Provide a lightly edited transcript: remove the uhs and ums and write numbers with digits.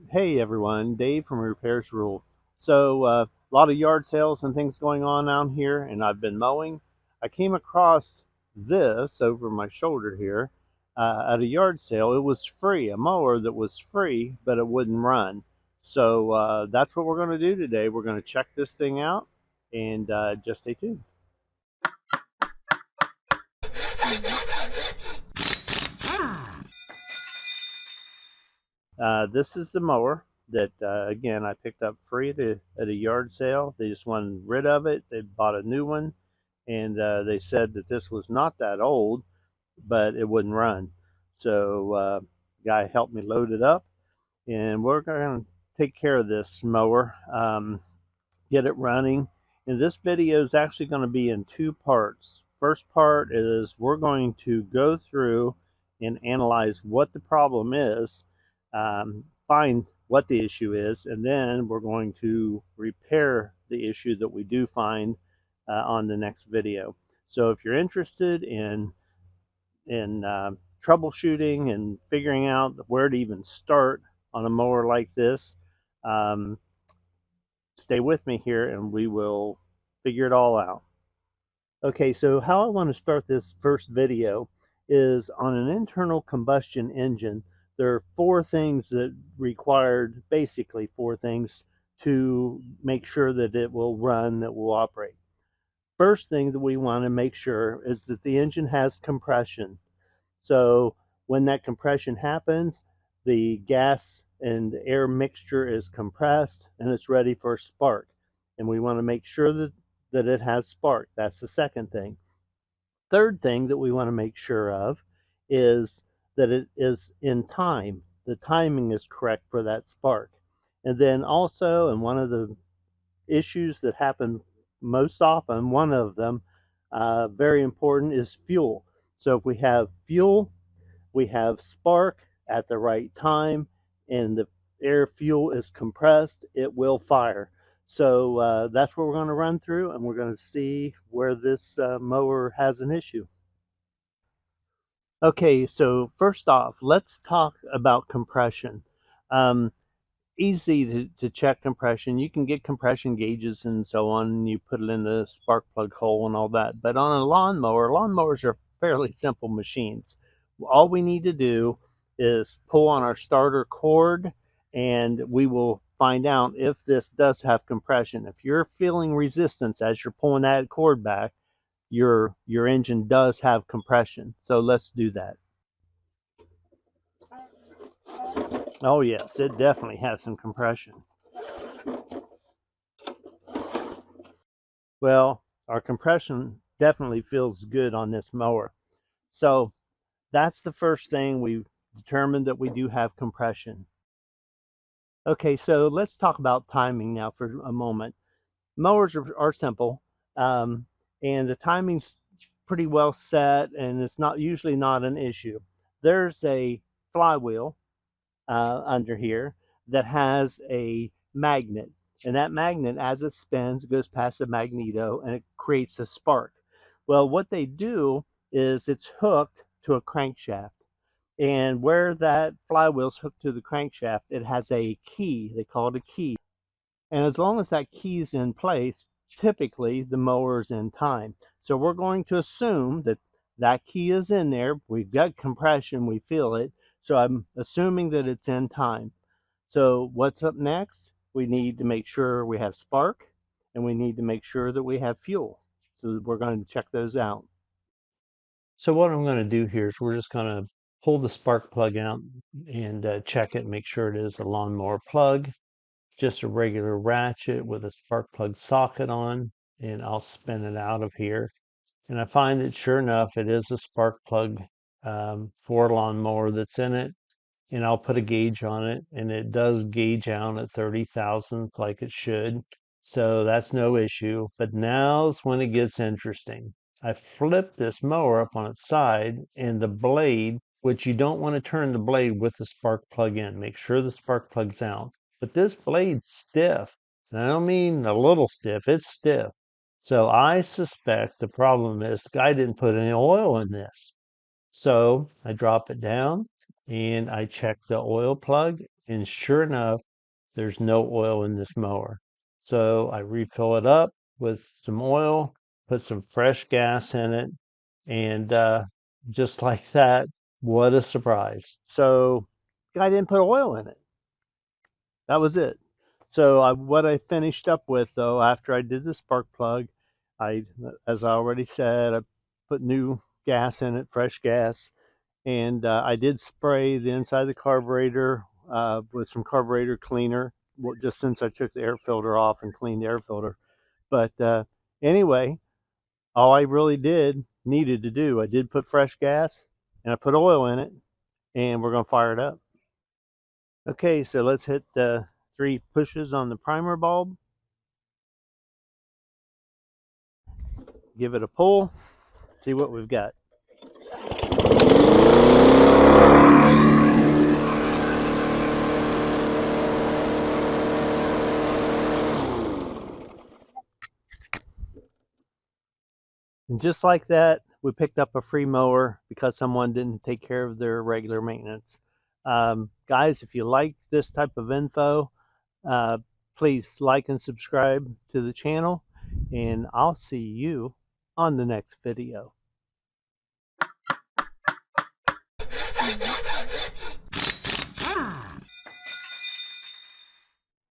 Hey everyone, Dave from Repairs Rule. A lot of yard sales and things going on out here, and I've been mowing. I came across this over my shoulder here at a yard sale. It was free, a mower that was free, but it wouldn't run. That's what we're going to do today. We're going to check this thing out and just stay tuned. This is the mower that, again, I picked up free at a yard sale. They just wanted rid of it. They bought a new one, and they said that this was not that old, but it wouldn't run. Guy helped me load it up, and we're going to take care of this mower, get it running. And this video is actually going to be in two parts. First part is we're going to go through and analyze what the problem is, find what the issue is, and then we're going to repair the issue that we do find on the next video. So if you're interested in troubleshooting and figuring out where to even start on a mower like this, um, stay with me here and we will figure it all out. Okay, so how I want to start this first video is on an internal combustion engine. There are four things that required, basically four things to make sure that it will run, that will operate. First thing that we want to make sure is that the engine has compression. So when that compression happens, the gas and air mixture is compressed and it's ready for a spark. And we want to make sure that it has spark. That's the second thing. Third thing that we want to make sure of is that it is in time. The timing is correct for that spark. And then also, and one of the issues that happen most often, one of them, very important, is fuel. So if we have fuel, we have spark at the right time, and the air fuel is compressed, it will fire. That's what we're going to run through, and we're going to see where this mower has an issue. Okay, so first off, let's talk about compression. Um, Easy to check compression. You can get compression gauges and so on, and you put it in the spark plug hole and all that. But on a lawnmower, lawnmowers are fairly simple machines. All we need to do is pull on our starter cord, and we will find out if this does have compression. If you're feeling resistance as you're pulling that cord back, your engine does have compression. So let's do that. Oh yes, it definitely has some compression. Well, our compression definitely feels good on this mower. So that's the first thing. We've determined that we do have compression. Okay, so let's talk about timing now for a moment. Mowers are simple, and the timing's pretty well set, and it's not usually not an issue. There's a flywheel under here that has a magnet, and that magnet, as it spins, goes past the magneto and it creates a spark. Well, what they do is it's hooked to a crankshaft, and where that flywheel's hooked to the crankshaft, it has a key. They call it a key, and as long as that key's in place, typically the mower's in time. So we're going to assume that that key is in there. We've got compression, we feel it, so I'm assuming that it's in time. So what's up next? We need to make sure we have spark, and we need to make sure that we have fuel. So we're going to check those out. So what I'm going to do here is we're just going to pull the spark plug out and check it, make sure it is a lawnmower plug, just a regular ratchet with a spark plug socket on, and I'll spin it out of here. And I find that sure enough, it is a spark plug for a lawnmower that's in it. And I'll put a gauge on it, and it does gauge out at 30 thousandths like it should. So that's no issue. But now's when it gets interesting. I flip this mower up on its side, and the blade, which you don't want to turn the blade with the spark plug in. Make sure the spark plug's out. But this blade's stiff. And I don't mean a little stiff, it's stiff. So I suspect the problem is the guy didn't put any oil in this. So I drop it down and I check the oil plug, And sure enough, there's no oil in this mower. So I refill it up with some oil, put some fresh gas in it, and just like that, what a surprise. So I didn't put oil in it. That was it. So what I finished up with, though, after I did the spark plug, as I already said, I put new gas in it, fresh gas, and I did spray the inside of the carburetor with some carburetor cleaner, just since I took the air filter off and cleaned the air filter. But anyway, all I really needed to do, I did put fresh gas and I put oil in it, and we're going to fire it up. Okay, so let's hit the 3 pushes on the primer bulb. Give it a pull, see what we've got. And just like that, we picked up a free mower because someone didn't take care of their regular maintenance. Guys, if you like this type of info, uh, please like and subscribe to the channel, and I'll see you on the next video.